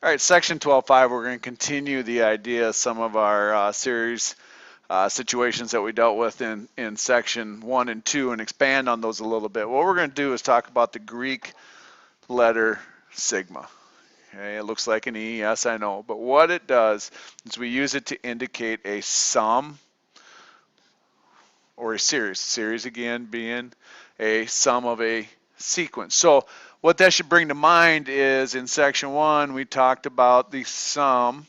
All right, section 12.5, we're going to continue the idea of some of our series situations that we dealt with in section 1 and 2 and expand on those a little bit. What we're going to do is talk about the Greek letter sigma. Okay, it looks like an E, yes, I know, but what it does is we use it to indicate a sum or a series. Series again being a sum of a sequence. So what that should bring to mind is in section 1 we talked about the sum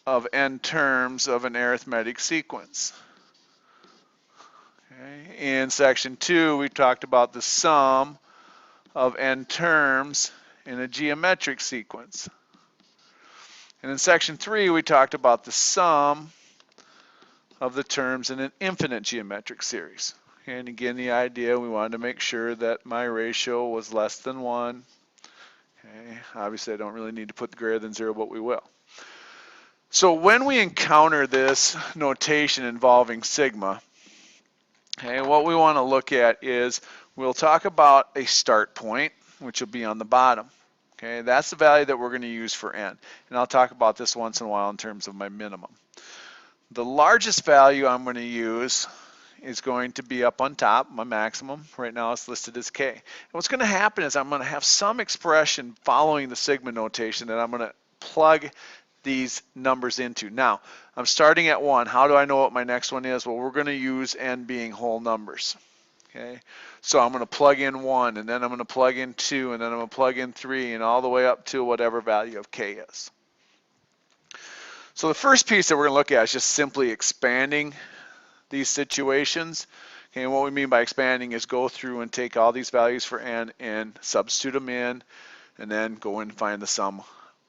of n terms of an arithmetic sequence. Okay. In section 2 we talked about the sum of n terms in a geometric sequence. And in section 3 we talked about the sum of the terms in an infinite geometric series. And again, the idea, we wanted to make sure that my ratio was less than 1. Okay. Obviously, I don't really need to put the greater than 0, but we will. So when we encounter this notation involving sigma, okay, what we want to look at is we'll talk about a start point, which will be on the bottom. Okay, that's the value that we're going to use for n. And I'll talk about this once in a while in terms of my minimum. The largest value I'm going to use is going to be up on top, my maximum. Right now it's listed as k. And what's going to happen is I'm going to have some expression following the sigma notation that I'm going to plug these numbers into. Now, I'm starting at 1. How do I know what my next one is? Well, we're going to use n being whole numbers. Okay, so I'm going to plug in 1, and then I'm going to plug in 2, and then I'm going to plug in 3, and all the way up to whatever value of k is. So the first piece that we're going to look at is just simply expanding these situations. Okay, and what we mean by expanding is go through and take all these values for n and substitute them in, and then go in and find the sum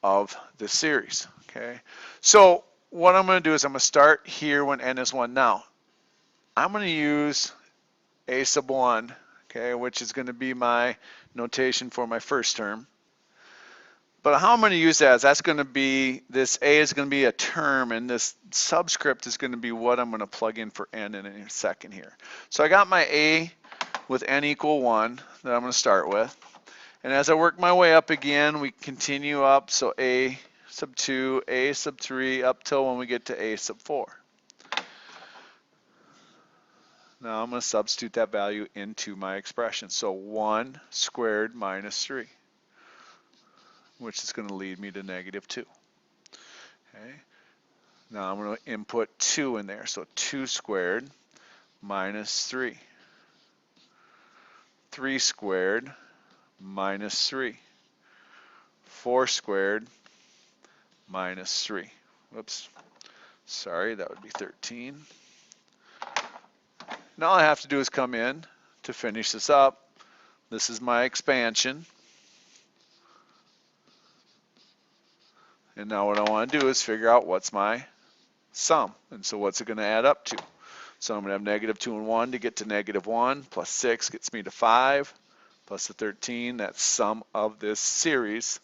of this series. Okay, so what I'm going to do is I'm going to start here when n is 1. Now, I'm going to use a sub 1, okay, which is going to be my notation for my first term. But how I'm going to use that is that's going to be, this a is going to be a term, and this subscript is going to be what I'm going to plug in for n in a second here. So I got my a with n equal 1 that I'm going to start with. And as I work my way up again, we continue up, so a sub 2, a sub 3, up till when we get to a sub 4. Now I'm going to substitute that value into my expression. So 1 squared minus 3, which is going to lead me to negative 2. Okay. Now I'm going to input 2 in there. So 2 squared minus 3. 3 squared minus 3. 4 squared minus 3. Whoops. Sorry, that would be 13. Now all I have to do is come in to finish this up. This is my expansion. And now what I want to do is figure out what's my sum. And so what's it going to add up to? So I'm going to have negative 2 and 1 to get to negative 1, plus 6 gets me to 5, plus the 13, that sum of this series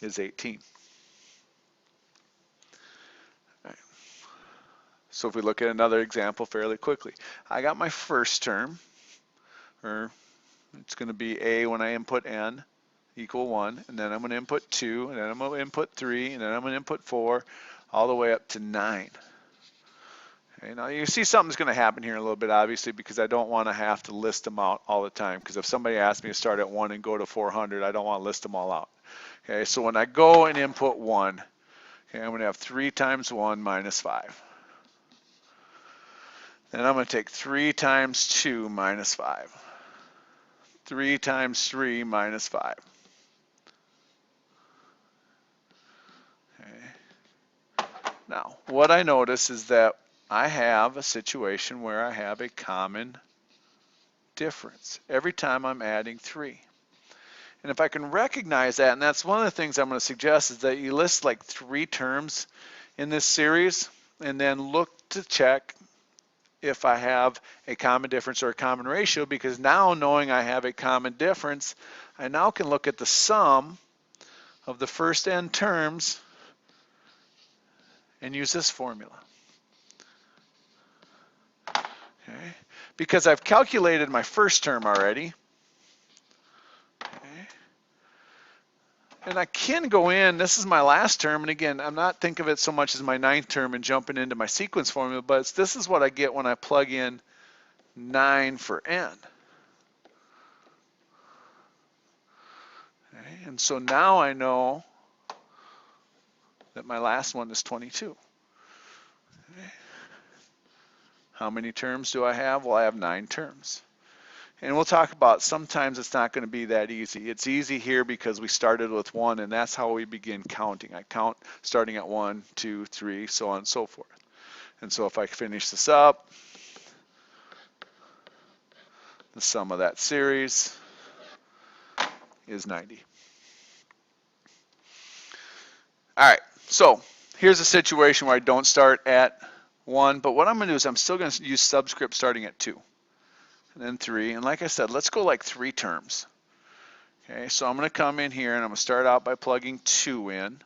is 18. Right. So if we look at another example fairly quickly, I got my first term, or it's going to be a when I input n equal 1, and then I'm going to input 2, and then I'm going to input 3, and then I'm going to input 4, all the way up to 9. Okay, now you see something's going to happen here in a little bit, obviously, because I don't want to have to list them out all the time, because if somebody asks me to start at 1 and go to 400, I don't want to list them all out. Okay, so when I go and input 1, okay, I'm going to have 3 times 1 minus 5. Then I'm going to take 3 times 2 minus 5. 3 times 3 minus 5. Okay. Now, what I notice is that I have a situation where I have a common difference every time I'm adding 3. And if I can recognize that, and that's one of the things I'm going to suggest, is that you list like 3 terms in this series and then look to check if I have a common difference or a common ratio, because now knowing I have a common difference, I now can look at the sum of the first n terms and use this formula. Okay. Because I've calculated my first term already. Okay. And I can go in, this is my last term, and again, I'm not thinking of it so much as my ninth term and jumping into my sequence formula, but this is what I get when I plug in 9 for n. Okay, and so now I know that my last one is 22. Okay. How many terms do I have? Well, I have 9 terms. And we'll talk about sometimes it's not going to be that easy. It's easy here because we started with 1, and that's how we begin counting. I count starting at 1, 2, 3, so on and so forth. And so if I finish this up, the sum of that series is 90. All right, so here's a situation where I don't start at 1, but what I'm going to do is I'm still going to use subscript starting at 2, and then 3. And like I said, let's go like 3 terms. Okay, so I'm going to come in here and I'm going to start out by plugging 2 in.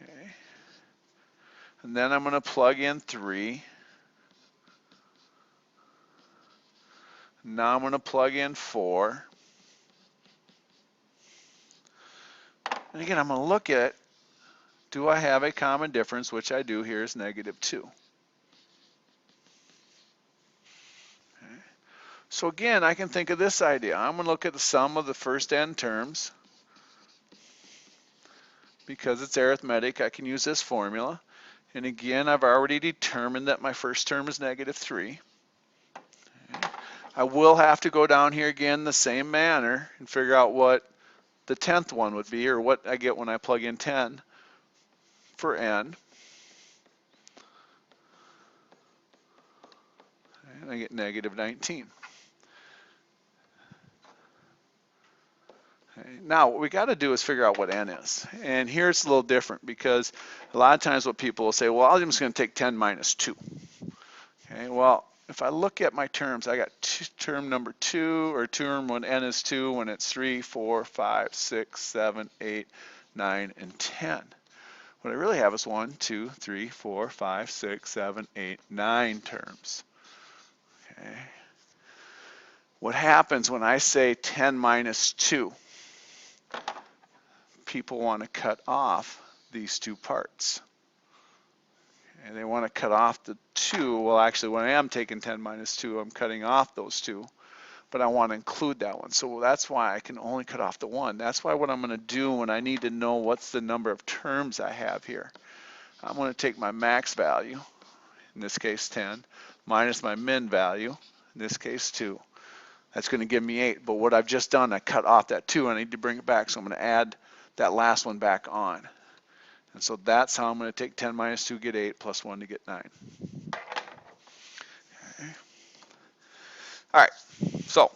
Okay, and then I'm going to plug in 3. Now I'm going to plug in 4. And again, I'm going to look at, do I have a common difference, which I do. Here is -2. Okay. So again, I can think of this idea. I'm going to look at the sum of the first n terms. Because it's arithmetic, I can use this formula. And again, I've already determined that my first term is -3. Okay. I will have to go down here again the same manner and figure out what the 10th one would be, or what I get when I plug in 10 for n. And I get -19. Okay. Now, what we got to do is figure out what n is. And here it's a little different because a lot of times what people will say, well, I'm just going to take 10 minus 2. Okay, well, if I look at my terms, I got term number 2, or term when n is 2, when it's 3, 4, 5, 6, 7, 8, 9, and 10. What I really have is 1, 2, 3, 4, 5, 6, 7, 8, 9 terms. Okay. What happens when I say 10 minus 2? People want to cut off these two parts. And they want to cut off the 2. Well, actually, when I am taking 10 minus 2, I'm cutting off those 2. But I want to include that one. So that's why I can only cut off the 1. That's why what I'm going to do when I need to know what's the number of terms I have here, I'm going to take my max value, in this case 10, minus my min value, in this case 2. That's going to give me 8. But what I've just done, I cut off that 2. I need to bring it back. So I'm going to add that last one back on. And so that's how I'm going to take 10 minus 2, get 8, plus 1 to get 9. Okay. All right, so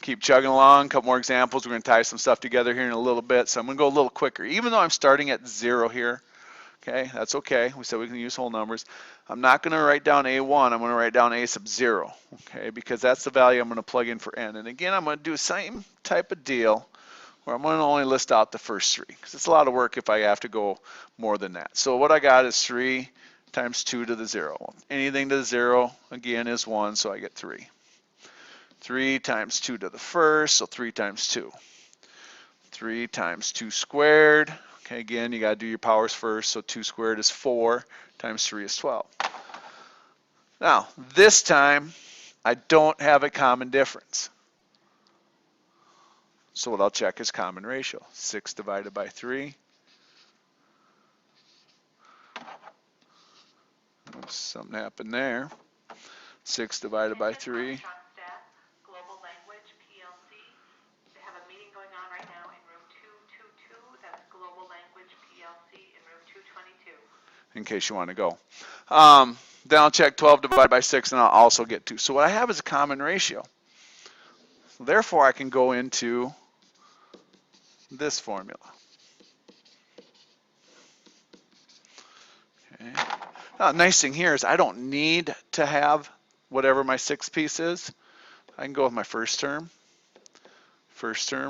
keep chugging along. A couple more examples. We're going to tie some stuff together here in a little bit. So I'm going to go a little quicker. Even though I'm starting at 0 here, okay, that's okay. We said we can use whole numbers. I'm not going to write down A1. I'm going to write down A sub 0, okay, because that's the value I'm going to plug in for n. And again, I'm going to do the same type of deal where I'm going to only list out the first 3, because it's a lot of work if I have to go more than that. So what I got is 3 times 2 to the 0. Anything to the 0, again, is 1, so I get 3. 3 times 2 to the first, so 3 times 2. 3 times 2 squared. Okay, again, you got to do your powers first, so 2 squared is 4, times 3 is 12. Now, this time, I don't have a common difference. So what I'll check is common ratio. 6 divided by 3. Oops, something happened there. 6 divided by 3. In case you want to go. Then I'll check 12 divided by 6, and I'll also get 2. So what I have is a common ratio. So therefore, I can go into this formula. Okay. Now, the nice thing here is I don't need to have whatever my 6th piece is. I can go with my first term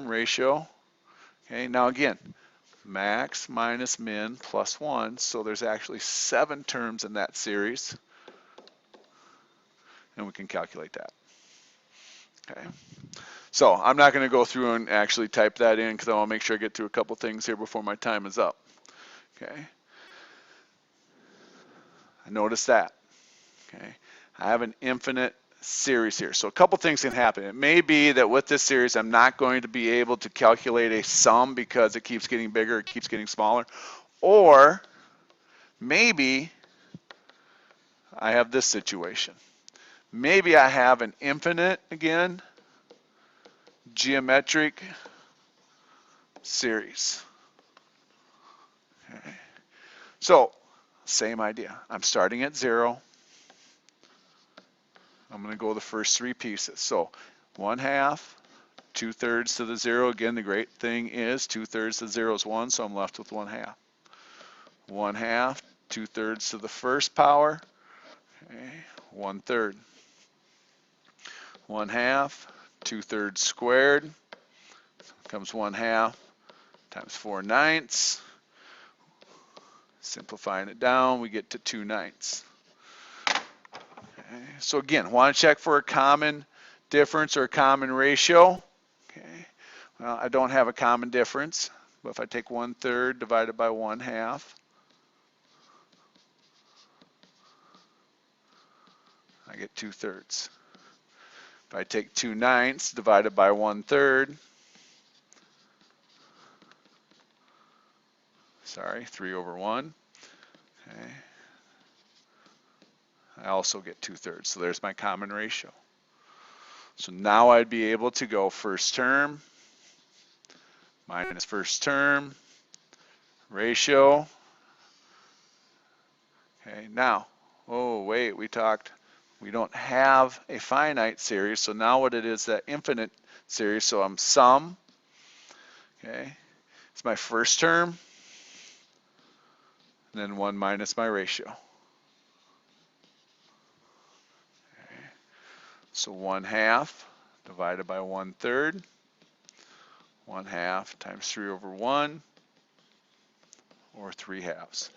ratio. Okay, now again, max minus min plus 1, so there's actually 7 terms in that series, and we can calculate that. Okay, So I'm not going to go through and actually type that in because I want to make sure I get through a couple things here before my time is up. Okay. Notice that. Okay. I have an infinite series here. So a couple things can happen. It may be that with this series, I'm not going to be able to calculate a sum because it keeps getting bigger, it keeps getting smaller. Or maybe I have this situation. Maybe I have an infinite, again, geometric series. Okay. So, same idea. I'm starting at 0. I'm going to go the first 3 pieces. So 1/2, 2/3 to the 0. Again, the great thing is 2/3 to the 0 is 1, so I'm left with 1/2. 1/2, 2/3 to the first power. Okay. 1/3. 1/2, 2/3 squared comes 1/2 times 4/9. Simplifying it down, we get to 2/9. Okay. So again, want to check for a common difference or a common ratio. Okay. Well, I don't have a common difference, but if I take 1/3 divided by 1/2, I get 2/3. If I take 2/9 divided by 1/3, sorry, 3/1. Okay. I also get 2/3. So there's my common ratio. So now I'd be able to go first term minus first term ratio. Okay, now, oh wait, we don't have a finite series, so now what it is, that infinite series, so I'm sum, okay, it's my first term, and then 1 minus my ratio. Okay. So 1/2 divided by 1/3, 1/2 times 3/1, or 3/2.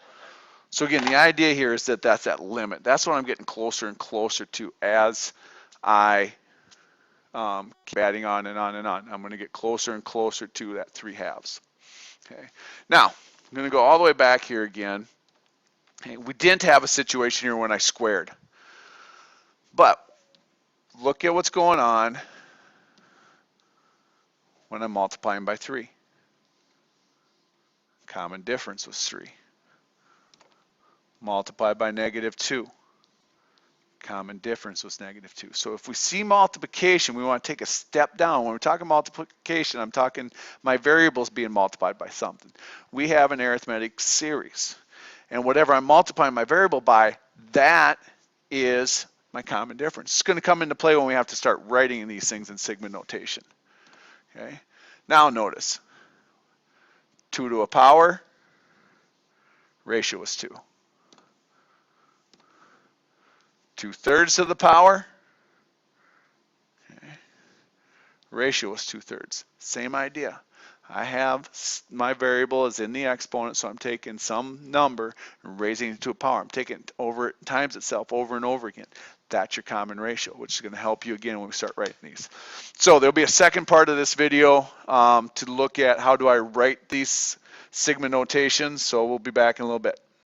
So again, the idea here is that that's that limit. That's what I'm getting closer and closer to as I keep adding on and on and on. I'm going to get closer and closer to that 3/2. Okay. Now, I'm going to go all the way back here again. Okay. We didn't have a situation here when I squared. But look at what's going on when I'm multiplying by 3. Common difference was 3. Multiplied by -2. Common difference was -2. So if we see multiplication, we want to take a step down. When we're talking multiplication, I'm talking my variables being multiplied by something. We have an arithmetic series. And whatever I'm multiplying my variable by, that is my common difference. It's going to come into play when we have to start writing these things in sigma notation. Okay. Now notice, 2 to a power, ratio is 2. 2/3 to the power, okay, ratio is 2/3. Same idea. I have my variable is in the exponent, so I'm taking some number and raising it to a power. I'm taking it over, it times itself over and over again. That's your common ratio, which is going to help you again when we start writing these. So there'll be a second part of this video to look at how do I write these sigma notations. So we'll be back in a little bit.